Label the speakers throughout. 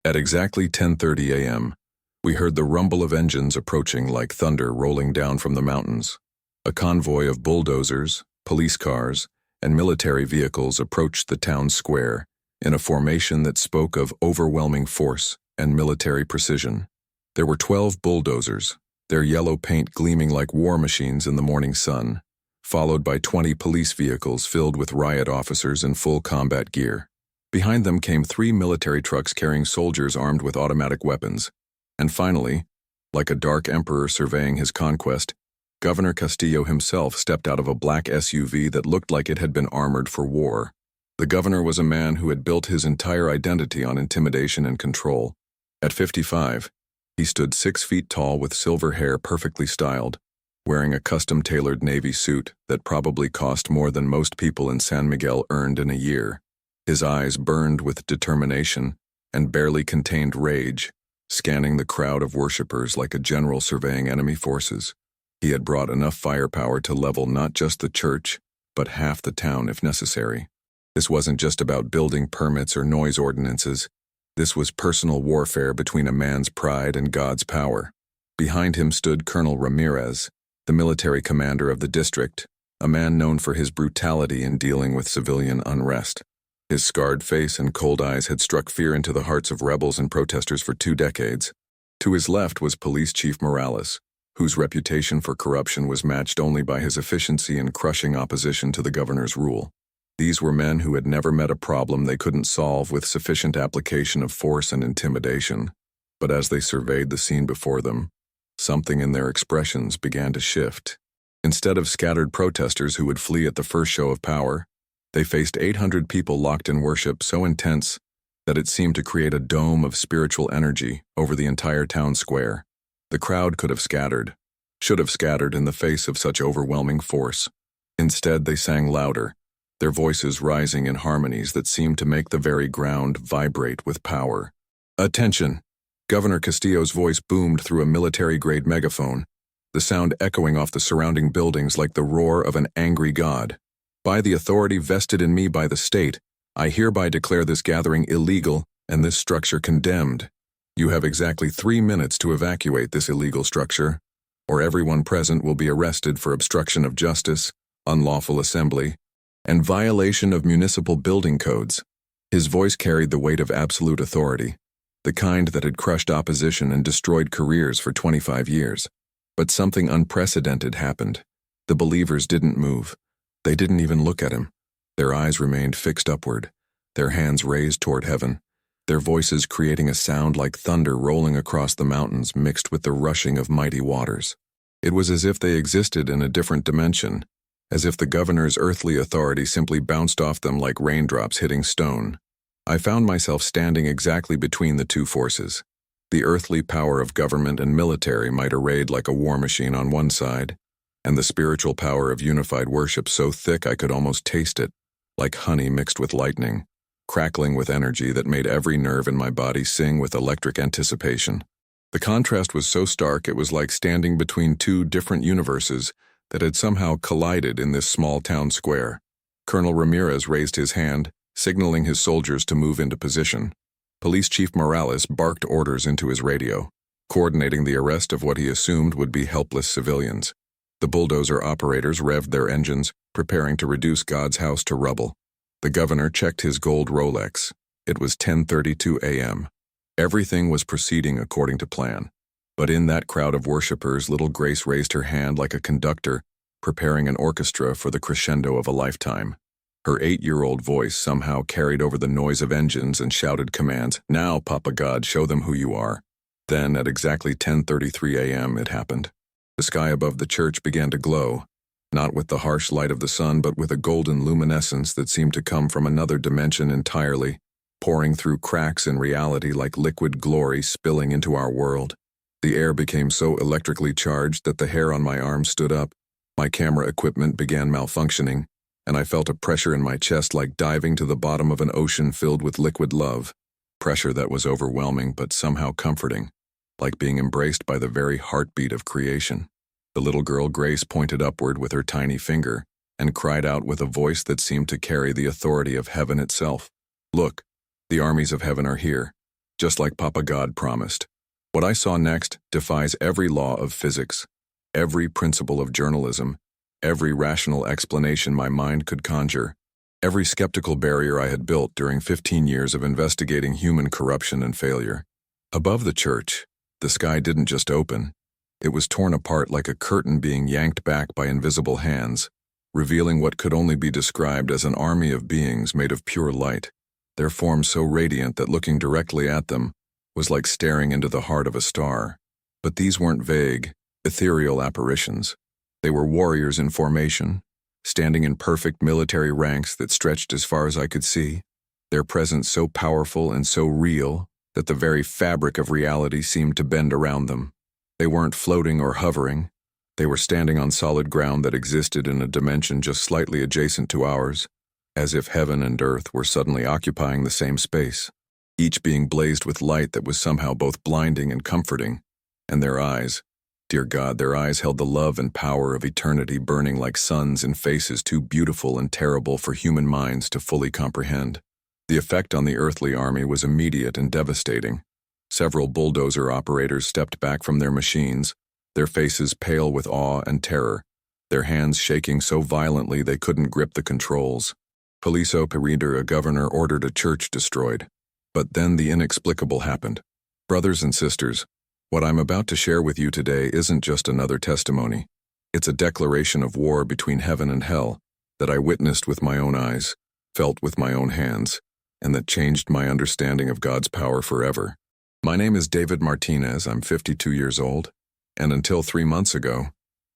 Speaker 1: At exactly 10:30 a.m., we heard the rumble of engines approaching like thunder rolling down from the mountains. A convoy of bulldozers, police cars, and military vehicles approached the town square in a formation that spoke of overwhelming force and military precision. There were 12 bulldozers, their yellow paint gleaming like war machines in the morning sun, followed by 20 police vehicles filled with riot officers in full combat gear. Behind them came 3 military trucks carrying soldiers armed with automatic weapons. And finally, like a dark emperor surveying his conquest, Governor Castillo himself stepped out of a black SUV that looked like it had been armored for war. The governor was a man who had built his entire identity on intimidation and control. At 55, he stood 6 feet tall with silver hair perfectly styled, wearing a custom-tailored navy suit that probably cost more than most people in San Miguel earned in a year. His eyes burned with determination and barely contained rage, scanning the crowd of worshippers like a general surveying enemy forces. He had brought enough firepower to level not just the church, but half the town if necessary. This wasn't just about building permits or noise ordinances. This was personal warfare between a man's pride and God's power. Behind him stood Colonel Ramirez, the military commander of the district, a man known for his brutality in dealing with civilian unrest. His scarred face and cold eyes had struck fear into the hearts of rebels and protesters for 2 decades. To his left was Police Chief Morales, whose reputation for corruption was matched only by his efficiency in crushing opposition to the governor's rule. These were men who had never met a problem they couldn't solve with sufficient application of force and intimidation. But as they surveyed the scene before them, something in their expressions began to shift. Instead of scattered protesters who would flee at the first show of power, they faced 800 people locked in worship so intense that it seemed to create a dome of spiritual energy over the entire town square. The crowd could have scattered, should have scattered in the face of such overwhelming force. Instead, they sang louder, their voices rising in harmonies that seemed to make the very ground vibrate with power. Attention! Governor Castillo's voice boomed through a military-grade megaphone, the sound echoing off the surrounding buildings like the roar of an angry god. By the authority vested in me by the state, I hereby declare this gathering illegal and this structure condemned. You have exactly 3 minutes to evacuate this illegal structure, or everyone present will be arrested for obstruction of justice, unlawful assembly, and violation of municipal building codes. His voice carried the weight of absolute authority, the kind that had crushed opposition and destroyed careers for 25 years. But something unprecedented happened. The believers didn't move. They didn't even look at him. Their eyes remained fixed upward, their hands raised toward heaven, their voices creating a sound like thunder rolling across the mountains mixed with the rushing of mighty waters. It was as if they existed in a different dimension, as if the governor's earthly authority simply bounced off them like raindrops hitting stone. I found myself standing exactly between the 2 forces. The earthly power of government and military might arrayed like a war machine on one side, and the spiritual power of unified worship so thick I could almost taste it, like honey mixed with lightning, crackling with energy that made every nerve in my body sing with electric anticipation. The contrast was so stark it was like standing between 2 different universes that had somehow collided in this small town square. Colonel Ramirez raised his hand, signaling his soldiers to move into position. Police Chief Morales barked orders into his radio, coordinating the arrest of what he assumed would be helpless civilians. The bulldozer operators revved their engines, preparing to reduce God's house to rubble. The governor checked his gold Rolex. It was 10:32 a.m. Everything was proceeding according to plan. But in that crowd of worshippers, little Grace raised her hand like a conductor, preparing an orchestra for the crescendo of a lifetime. Her 8-year-old voice somehow carried over the noise of engines and shouted commands. "Now, Papa God, show them who you are." Then, at exactly 10:33 a.m., it happened. The sky above the church began to glow, not with the harsh light of the sun, but with a golden luminescence that seemed to come from another dimension entirely, pouring through cracks in reality like liquid glory spilling into our world. The air became so electrically charged that the hair on my arm stood up. My camera equipment began malfunctioning, and I felt a pressure in my chest like diving to the bottom of an ocean filled with liquid love. Pressure that was overwhelming but somehow comforting, like being embraced by the very heartbeat of creation. The little girl Grace pointed upward with her tiny finger and cried out with a voice that seemed to carry the authority of heaven itself. "Look, the armies of heaven are here. just like Papa God promised. What I saw next defies every law of physics, every principle of journalism, every rational explanation my mind could conjure, every skeptical barrier I had built during 15 years of investigating human corruption and failure. Above the church, the sky didn't just open. It was torn apart like a curtain being yanked back by invisible hands, revealing what could only be described as an army of beings made of pure light, their forms so radiant that looking directly at them was like staring into the heart of a star. But these weren't vague, ethereal apparitions. They were warriors in formation, standing in perfect military ranks that stretched as far as I could see, their presence so powerful and so real that the very fabric of reality seemed to bend around them. They weren't floating or hovering. They were standing on solid ground that existed in a dimension just slightly adjacent to ours, as if heaven and earth were suddenly occupying the same space, each being blazed with light that was somehow both blinding and comforting. And their eyes, dear God, their eyes held the love and power of eternity burning like suns in faces too beautiful and terrible for human minds to fully comprehend. The effect on the earthly army was immediate and devastating. Several bulldozer operators stepped back from their machines, their faces pale with awe and terror, their hands shaking so violently they couldn't grip the controls. Police operator, a governor ordered a church destroyed. But then the inexplicable happened. Brothers and sisters, what I'm about to share with you today isn't just another testimony. It's a declaration of war between heaven and hell that I witnessed with my own eyes, felt with my own hands, and that changed my understanding of God's power forever. My name is David Martinez. I'm 52 years old, and until 3 months ago,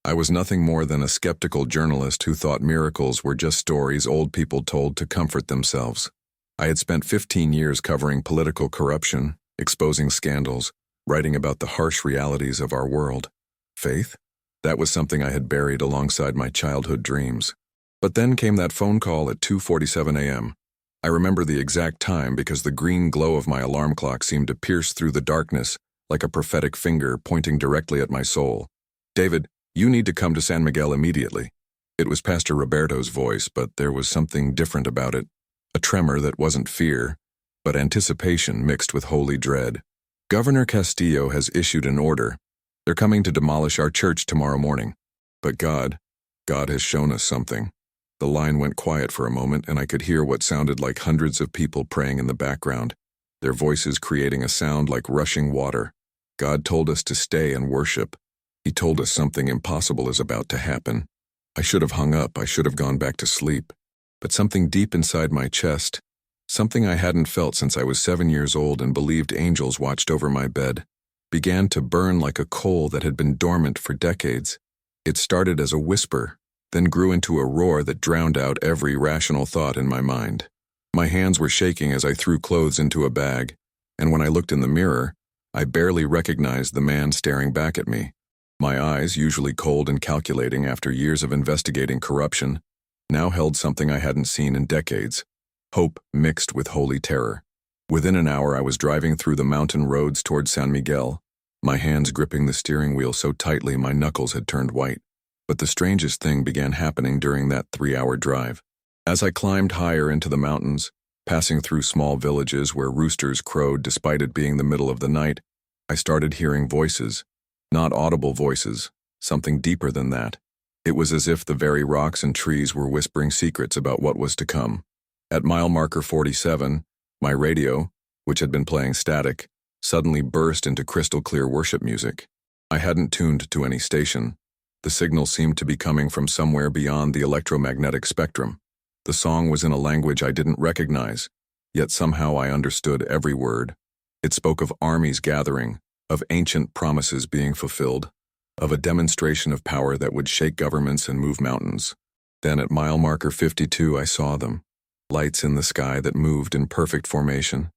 Speaker 1: I was nothing more than a skeptical journalist who thought miracles were just stories old people told to comfort themselves. I had spent 15 years covering political corruption, exposing scandals, writing about the harsh realities of our world. Faith? That was something I had buried alongside my childhood dreams. But then came that phone call at 2:47 a.m. I remember the exact time because the green glow of my alarm clock seemed to pierce through the darkness like a prophetic finger pointing directly at my soul. David, you need to come to San Miguel immediately. It was Pastor Roberto's voice, but there was something different about it. A tremor that wasn't fear, but anticipation mixed with holy dread. Governor Castillo has issued an order. They're coming to demolish our church tomorrow morning. But God has shown us something. The line went quiet for a moment, and I could hear what sounded like hundreds of people praying in the background, their voices creating a sound like rushing water. God told us to stay and worship. He told us something impossible is about to happen. I should have hung up. I should have gone back to sleep. But something deep inside my chest, something I hadn't felt since I was 7 years old and believed angels watched over my bed, began to burn like a coal that had been dormant for decades. It started as a whisper, then grew into a roar that drowned out every rational thought in my mind. My hands were shaking as I threw clothes into a bag, and when I looked in the mirror, I barely recognized the man staring back at me. My eyes, usually cold and calculating after years of investigating corruption, now held something I hadn't seen in decades, hope mixed with holy terror. Within an hour I was driving through the mountain roads toward San Miguel, my hands gripping the steering wheel so tightly my knuckles had turned white. But the strangest thing began happening during that 3-hour drive. As I climbed higher into the mountains, passing through small villages where roosters crowed despite it being the middle of the night, I started hearing voices. Not audible voices, something deeper than that. It was as if the very rocks and trees were whispering secrets about what was to come. At mile marker 47, my radio, which had been playing static, suddenly burst into crystal clear worship music. I hadn't tuned to any station. The signal seemed to be coming from somewhere beyond the electromagnetic spectrum. The song was in a language I didn't recognize, yet somehow I understood every word. It spoke of armies gathering, of ancient promises being fulfilled, of a demonstration of power that would shake governments and move mountains. Then at mile marker 52 I saw them, lights in the sky that moved in perfect formation,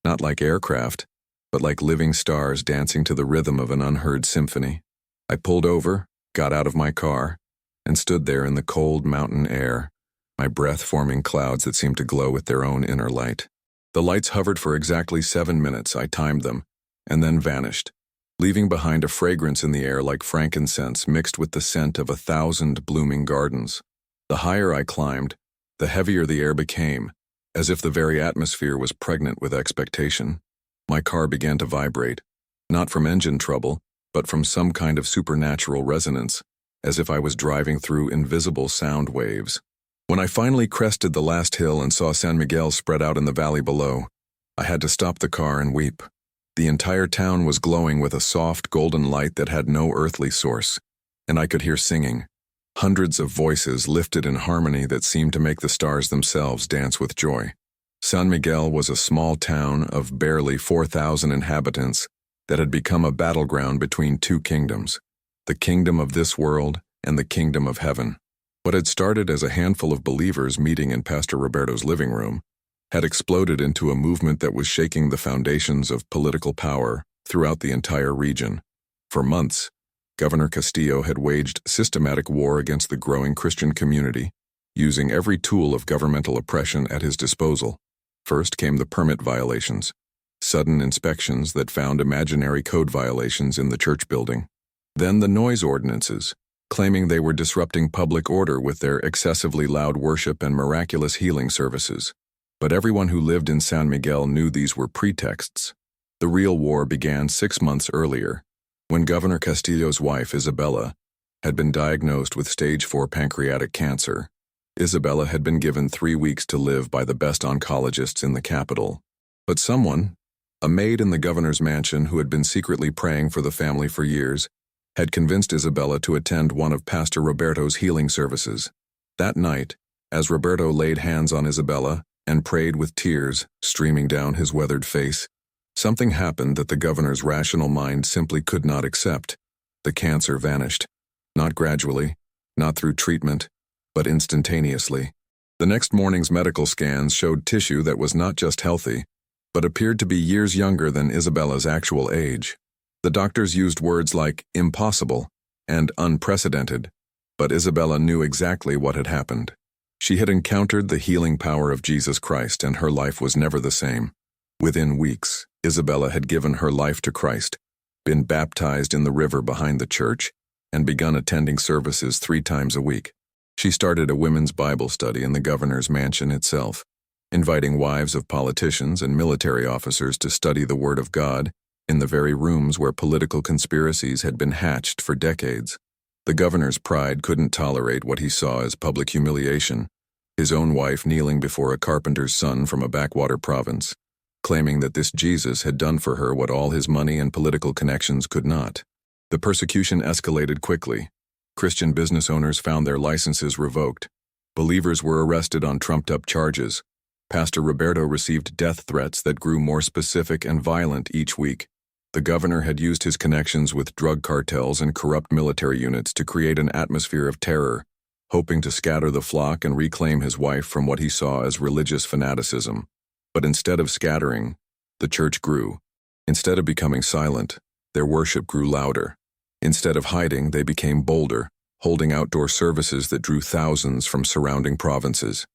Speaker 1: not like aircraft, but like living stars dancing to the rhythm of an unheard symphony. I pulled over, got out of my car, and stood there in the cold mountain air, my breath forming clouds that seemed to glow with their own inner light. The lights hovered for exactly 7 minutes, I timed them, and then vanished, leaving behind a fragrance in the air like frankincense mixed with the scent of 1,000 blooming gardens. The higher I climbed, the heavier the air became, as if the very atmosphere was pregnant with expectation. My car began to vibrate, not from engine trouble, but from some kind of supernatural resonance, as if I was driving through invisible sound waves. When I finally crested the last hill and saw San Miguel spread out in the valley below, I had to stop the car and weep. The entire town was glowing with a soft golden light that had no earthly source, and I could hear singing. Hundreds of voices lifted in harmony that seemed to make the stars themselves dance with joy. San Miguel was a small town of barely 4,000 inhabitants that had become a battleground between two kingdoms, the kingdom of this world and the kingdom of heaven. What had started as a handful of believers meeting in Pastor Roberto's living room had exploded into a movement that was shaking the foundations of political power throughout the entire region. For months, Governor Castillo had waged systematic war against the growing Christian community, using every tool of governmental oppression at his disposal. First came the permit violations, sudden inspections that found imaginary code violations in the church building. Then the noise ordinances, claiming they were disrupting public order with their excessively loud worship and miraculous healing services. But everyone who lived in San Miguel knew these were pretexts. The real war began 6 months earlier, when Governor Castillo's wife, Isabella, had been diagnosed with stage 4 pancreatic cancer. Isabella had been given 3 weeks to live by the best oncologists in the capital. But someone, a maid in the governor's mansion who had been secretly praying for the family for years, had convinced Isabella to attend one of Pastor Roberto's healing services. That night, as Roberto laid hands on Isabella and prayed with tears streaming down his weathered face, something happened that the governor's rational mind simply could not accept. The cancer vanished. Not gradually, not through treatment, but instantaneously. The next morning's medical scans showed tissue that was not just healthy, but appeared to be years younger than Isabella's actual age. The doctors used words like impossible and unprecedented, but Isabella knew exactly what had happened. She had encountered the healing power of Jesus Christ, and her life was never the same. Within weeks, Isabella had given her life to Christ, been baptized in the river behind the church, and begun attending services 3 times a week. She started a women's Bible study in the governor's mansion itself, inviting wives of politicians and military officers to study the Word of God in the very rooms where political conspiracies had been hatched for decades. The governor's pride couldn't tolerate what he saw as public humiliation, his own wife kneeling before a carpenter's son from a backwater province, claiming that this Jesus had done for her what all his money and political connections could not. The persecution escalated quickly. Christian business owners found their licenses revoked. Believers were arrested on trumped-up charges. Pastor Roberto received death threats that grew more specific and violent each week. The governor had used his connections with drug cartels and corrupt military units to create an atmosphere of terror, hoping to scatter the flock and reclaim his wife from what he saw as religious fanaticism. But instead of scattering, the church grew. Instead of becoming silent, their worship grew louder. Instead of hiding, they became bolder, holding outdoor services that drew thousands from surrounding provinces.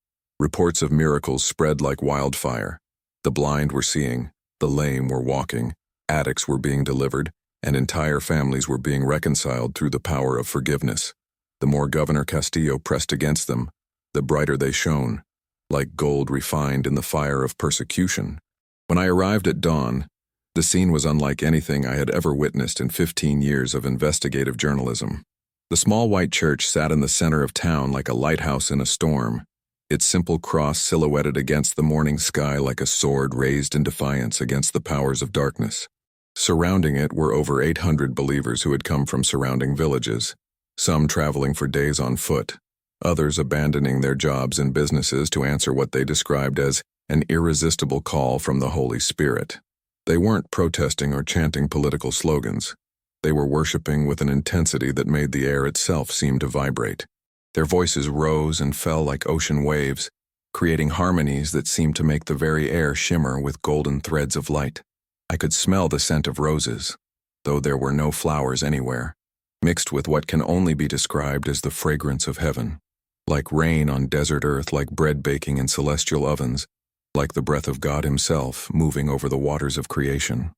Speaker 1: Reports of miracles spread like wildfire. The blind were seeing, the lame were walking, addicts were being delivered, and entire families were being reconciled through the power of forgiveness. The more Governor Castillo pressed against them, the brighter they shone, like gold refined in the fire of persecution. When I arrived at dawn, the scene was unlike anything I had ever witnessed in 15 years of investigative journalism. The small white church sat in the center of town like a lighthouse in a storm, its simple cross silhouetted against the morning sky like a sword raised in defiance against the powers of darkness. Surrounding it were over 800 believers who had come from surrounding villages, some traveling for days on foot, others abandoning their jobs and businesses to answer what they described as an irresistible call from the Holy Spirit. They weren't protesting or chanting political slogans. They were worshiping with an intensity that made the air itself seem to vibrate. Their voices rose and fell like ocean waves, creating harmonies that seemed to make the very air shimmer with golden threads of light. I could smell the scent of roses, though there were no flowers anywhere, mixed with what can only be described as the fragrance of heaven. Like rain on desert earth, like bread baking in celestial ovens, like the breath of God himself moving over the waters of creation.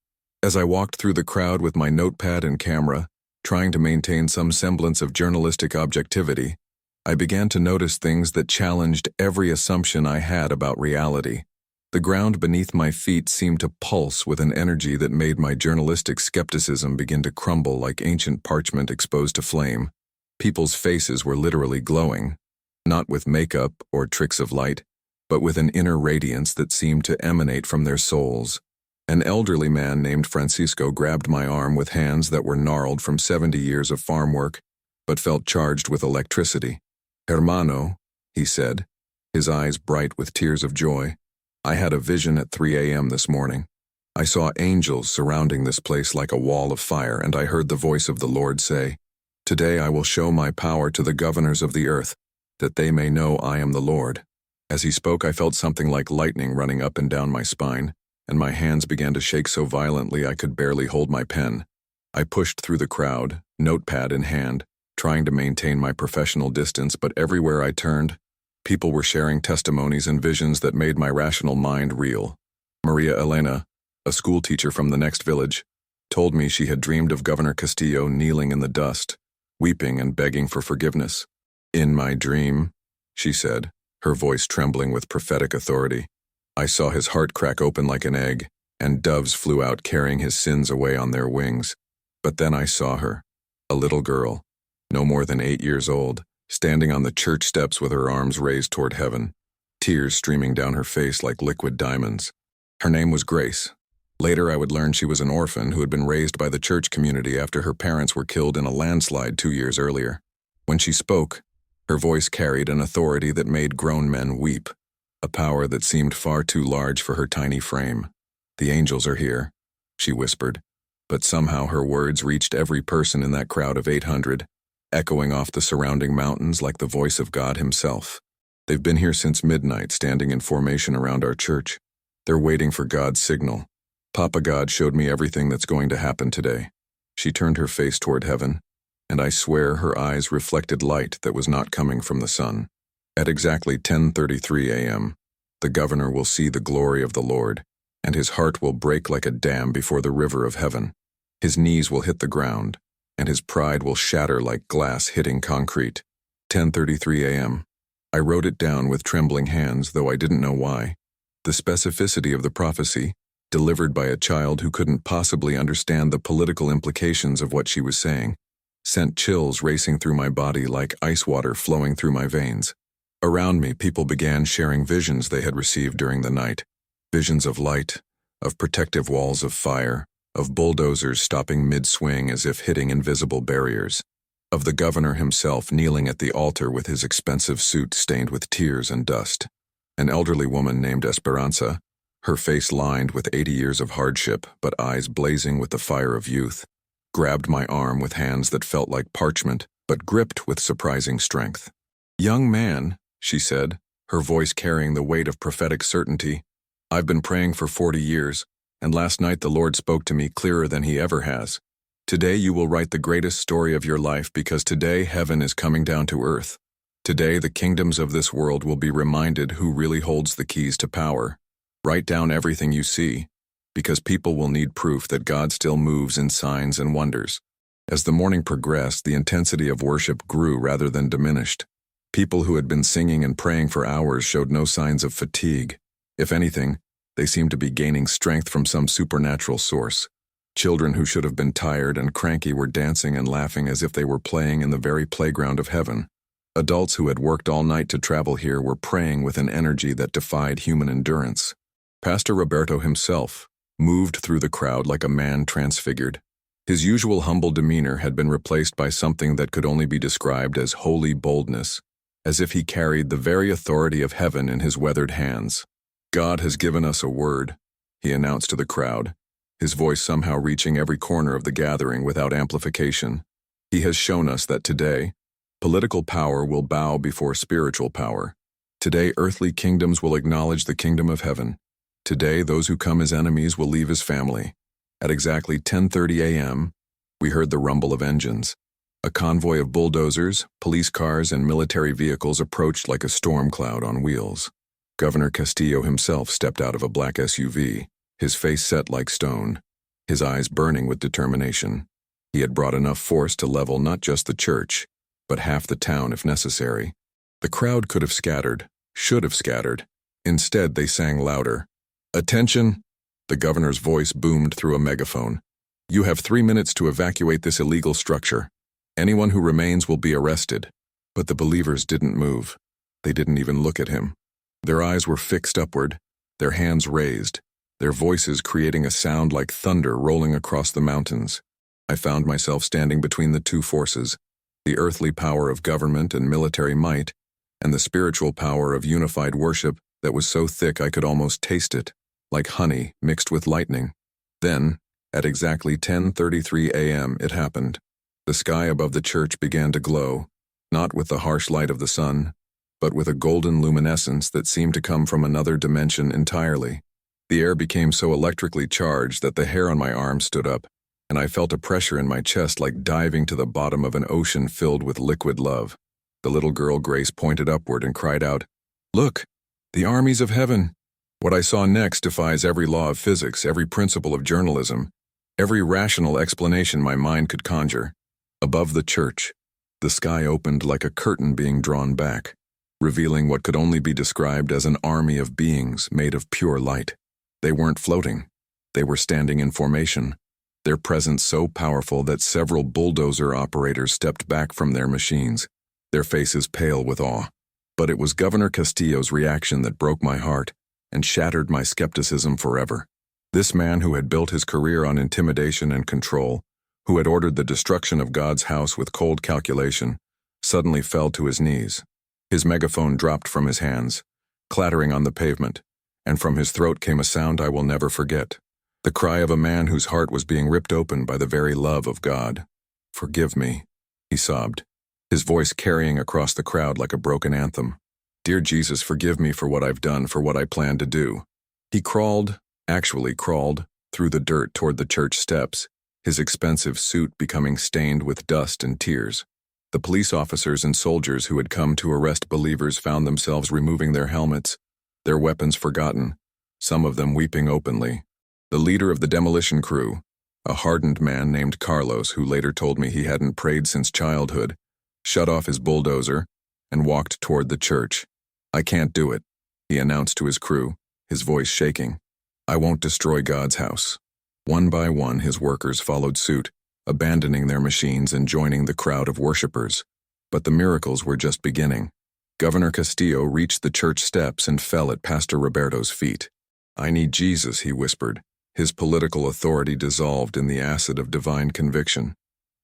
Speaker 1: As I walked through the crowd with my notepad and camera, trying to maintain some semblance of journalistic objectivity, I began to notice things that challenged every assumption I had about reality. The ground beneath my feet seemed to pulse with an energy that made my journalistic skepticism begin to crumble like ancient parchment exposed to flame. People's faces were literally glowing, not with makeup or tricks of light, but with an inner radiance that seemed to emanate from their souls. An elderly man named Francisco grabbed my arm with hands that were gnarled from 70 years of farm work, but felt charged with electricity. "Hermano," he said, his eyes bright with tears of joy. "I had a vision at 3 a.m. this morning. I saw angels surrounding this place like a wall of fire, and I heard the voice of the Lord say, 'Today I will show my power to the governors of the earth, that they may know I am the Lord.'" As he spoke, I felt something like lightning running up and down my spine, and my hands began to shake so violently I could barely hold my pen. I pushed through the crowd, notepad in hand, trying to maintain my professional distance, but everywhere I turned, people were sharing testimonies and visions that made my rational mind reel. Maria Elena, a schoolteacher from the next village, told me she had dreamed of Governor Castillo kneeling in the dust, weeping and begging for forgiveness. "In my dream," she said, her voice trembling with prophetic authority, "I saw his heart crack open like an egg, and doves flew out carrying his sins away on their wings. But then I saw her, a little girl, no more than 8 years old, standing on the church steps with her arms raised toward heaven, tears streaming down her face like liquid diamonds. Her name was Grace. Later I would learn she was an orphan who had been raised by the church community after her parents were killed in a landslide 2 years earlier. When she spoke, her voice carried an authority that made grown men weep, a power that seemed far too large for her tiny frame. "The angels are here," she whispered, but somehow her words reached every person in that crowd of 800, echoing off the surrounding mountains like the voice of God himself. "They've been here since midnight, standing in formation around our church. They're waiting for God's signal. Papa God showed me everything that's going to happen today." She turned her face toward heaven, and I swear her eyes reflected light that was not coming from the sun. At exactly 10:33 a.m., the governor will see the glory of the Lord, and his heart will break like a dam before the river of heaven. His knees will hit the ground, and his pride will shatter like glass hitting concrete. 10:33 a.m. I wrote it down with trembling hands, though I didn't know why. The specificity of the prophecy, delivered by a child who couldn't possibly understand the political implications of what she was saying, sent chills racing through my body like ice water flowing through my veins. Around me, people began sharing visions they had received during the night. Visions of light, of protective walls of fire, of bulldozers stopping mid-swing as if hitting invisible barriers, of the governor himself kneeling at the altar with his expensive suit stained with tears and dust. An elderly woman named Esperanza, her face lined with 80 years of hardship but eyes blazing with the fire of youth, grabbed my arm with hands that felt like parchment but gripped with surprising strength. "Young man," she said, her voice carrying the weight of prophetic certainty, "I've been praying for 40 years, and last night the Lord spoke to me clearer than he ever has. Today you will write the greatest story of your life because today heaven is coming down to earth. Today the kingdoms of this world will be reminded who really holds the keys to power. Write down everything you see, because people will need proof that God still moves in signs and wonders." As the morning progressed, the intensity of worship grew rather than diminished. People who had been singing and praying for hours showed no signs of fatigue. If anything, they seemed to be gaining strength from some supernatural source. Children who should have been tired and cranky were dancing and laughing as if they were playing in the very playground of heaven. Adults who had worked all night to travel here were praying with an energy that defied human endurance. Pastor Roberto himself moved through the crowd like a man transfigured. His usual humble demeanor had been replaced by something that could only be described as holy boldness, as if he carried the very authority of heaven in his weathered hands. "God has given us a word," he announced to the crowd, his voice somehow reaching every corner of the gathering without amplification. "He has shown us that today, political power will bow before spiritual power. Today, earthly kingdoms will acknowledge the kingdom of heaven. Today, those who come as enemies will leave his family." At exactly 10:30 a.m., we heard the rumble of engines. A convoy of bulldozers, police cars, and military vehicles approached like a storm cloud on wheels. Governor Castillo himself stepped out of a black SUV, his face set like stone, his eyes burning with determination. He had brought enough force to level not just the church, but half the town if necessary. The crowd could have scattered, should have scattered. Instead, they sang louder, "Attention!" The governor's voice boomed through a megaphone. "You have 3 minutes to evacuate this illegal structure. Anyone who remains will be arrested." But the believers didn't move. They didn't even look at him. Their eyes were fixed upward, their hands raised, their voices creating a sound like thunder rolling across the mountains. I found myself standing between the two forces, the earthly power of government and military might, and the spiritual power of unified worship that was so thick I could almost taste it, like honey mixed with lightning. Then, at exactly 10:33 a.m., it happened. The sky above the church began to glow, not with the harsh light of the sun, but with a golden luminescence that seemed to come from another dimension entirely. The air became so electrically charged that the hair on my arm stood up, and I felt a pressure in my chest like diving to the bottom of an ocean filled with liquid love. The little girl Grace pointed upward and cried out, "Look, the armies of heaven!" What I saw next defies every law of physics, every principle of journalism, every rational explanation my mind could conjure. Above the church, the sky opened like a curtain being drawn back, revealing what could only be described as an army of beings made of pure light. They weren't floating. They were standing in formation, their presence so powerful that several bulldozer operators stepped back from their machines, their faces pale with awe. But it was Governor Castillo's reaction that broke my heart and shattered my skepticism forever. This man who had built his career on intimidation and control, who had ordered the destruction of God's house with cold calculation, suddenly fell to his knees. His megaphone dropped from his hands, clattering on the pavement, and from his throat came a sound I will never forget, the cry of a man whose heart was being ripped open by the very love of God. "Forgive me," he sobbed, his voice carrying across the crowd like a broken anthem. "Dear Jesus, forgive me for what I've done, for what I planned to do." He actually crawled, through the dirt toward the church steps, his expensive suit becoming stained with dust and tears. The police officers and soldiers who had come to arrest believers found themselves removing their helmets, their weapons forgotten, some of them weeping openly. The leader of the demolition crew, a hardened man named Carlos who later told me he hadn't prayed since childhood, shut off his bulldozer and walked toward the church. "I can't do it," he announced to his crew, his voice shaking. "I won't destroy God's house." One by one, his workers followed suit, abandoning their machines and joining the crowd of worshippers. But the miracles were just beginning. Governor Castillo reached the church steps and fell at Pastor Roberto's feet. "I need Jesus," he whispered, his political authority dissolved in the acid of divine conviction.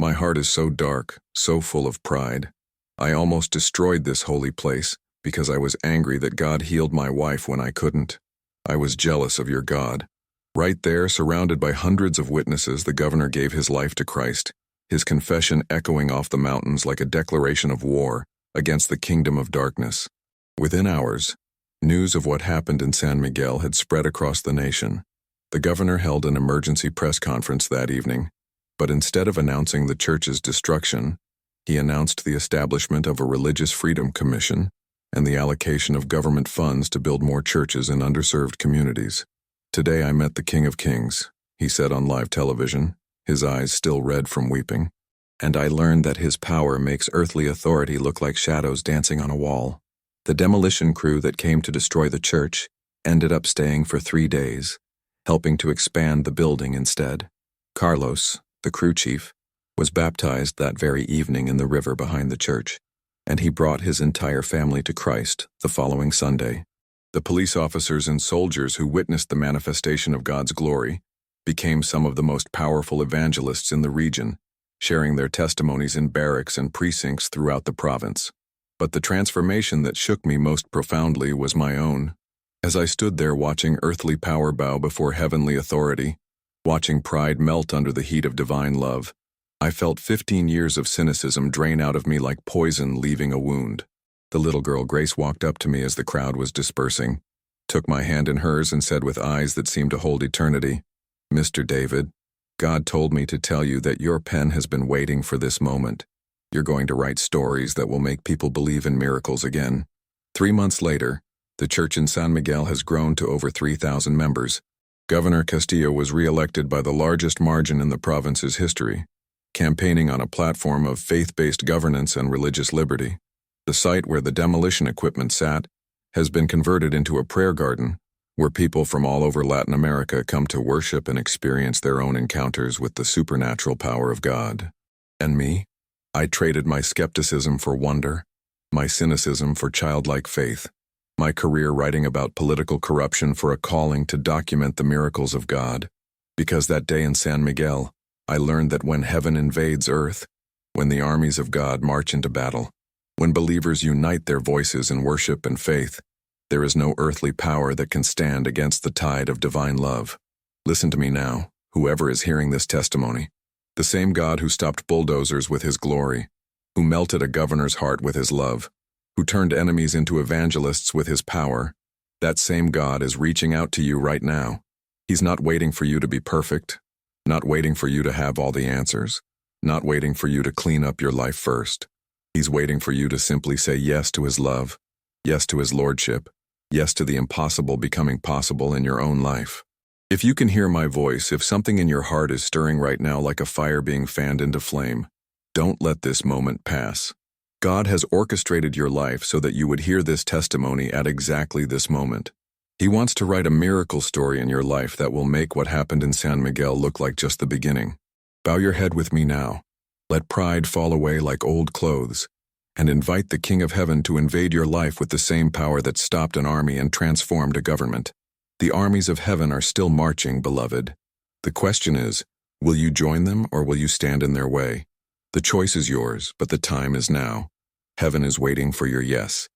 Speaker 1: "My heart is so dark, so full of pride. I almost destroyed this holy place because I was angry that God healed my wife when I couldn't. I was jealous of your God." Right there, surrounded by hundreds of witnesses, the governor gave his life to Christ, his confession echoing off the mountains like a declaration of war against the kingdom of darkness. Within hours, news of what happened in San Miguel had spread across the nation. The governor held an emergency press conference that evening, but instead of announcing the church's destruction, he announced the establishment of a Religious Freedom Commission and the allocation of government funds to build more churches in underserved communities. "Today I met the King of Kings," he said on live television, his eyes still red from weeping, "and I learned that his power makes earthly authority look like shadows dancing on a wall." The demolition crew that came to destroy the church ended up staying for 3 days, helping to expand the building instead. Carlos, the crew chief, was baptized that very evening in the river behind the church, and he brought his entire family to Christ the following Sunday. The police officers and soldiers who witnessed the manifestation of God's glory became some of the most powerful evangelists in the region, sharing their testimonies in barracks and precincts throughout the province. But the transformation that shook me most profoundly was my own. As I stood there watching earthly power bow before heavenly authority, watching pride melt under the heat of divine love, I felt 15 years of cynicism drain out of me like poison leaving a wound. The little girl Grace walked up to me as the crowd was dispersing, took my hand in hers and said with eyes that seemed to hold eternity, "Mr. David, God told me to tell you that your pen has been waiting for this moment. You're going to write stories that will make people believe in miracles again." 3 months later, the church in San Miguel has grown to over 3,000 members. Governor Castillo was re-elected by the largest margin in the province's history, campaigning on a platform of faith-based governance and religious liberty. The site where the demolition equipment sat has been converted into a prayer garden, where people from all over Latin America come to worship and experience their own encounters with the supernatural power of God. And me? I traded my skepticism for wonder, my cynicism for childlike faith, my career writing about political corruption for a calling to document the miracles of God. Because that day in San Miguel, I learned that when heaven invades earth, when the armies of God march into battle, when believers unite their voices in worship and faith, there is no earthly power that can stand against the tide of divine love. Listen to me now, whoever is hearing this testimony. The same God who stopped bulldozers with his glory, who melted a governor's heart with his love, who turned enemies into evangelists with his power, that same God is reaching out to you right now. He's not waiting for you to be perfect, not waiting for you to have all the answers, not waiting for you to clean up your life first. He's waiting for you to simply say yes to his love, yes to his lordship, yes to the impossible becoming possible in your own life. If you can hear my voice, if something in your heart is stirring right now like a fire being fanned into flame, don't let this moment pass. God has orchestrated your life so that you would hear this testimony at exactly this moment. He wants to write a miracle story in your life that will make what happened in San Miguel look like just the beginning. Bow your head with me now. Let pride fall away like old clothes, and invite the King of Heaven to invade your life with the same power that stopped an army and transformed a government. The armies of heaven are still marching, beloved. The question is, will you join them or will you stand in their way? The choice is yours, but the time is now. Heaven is waiting for your yes.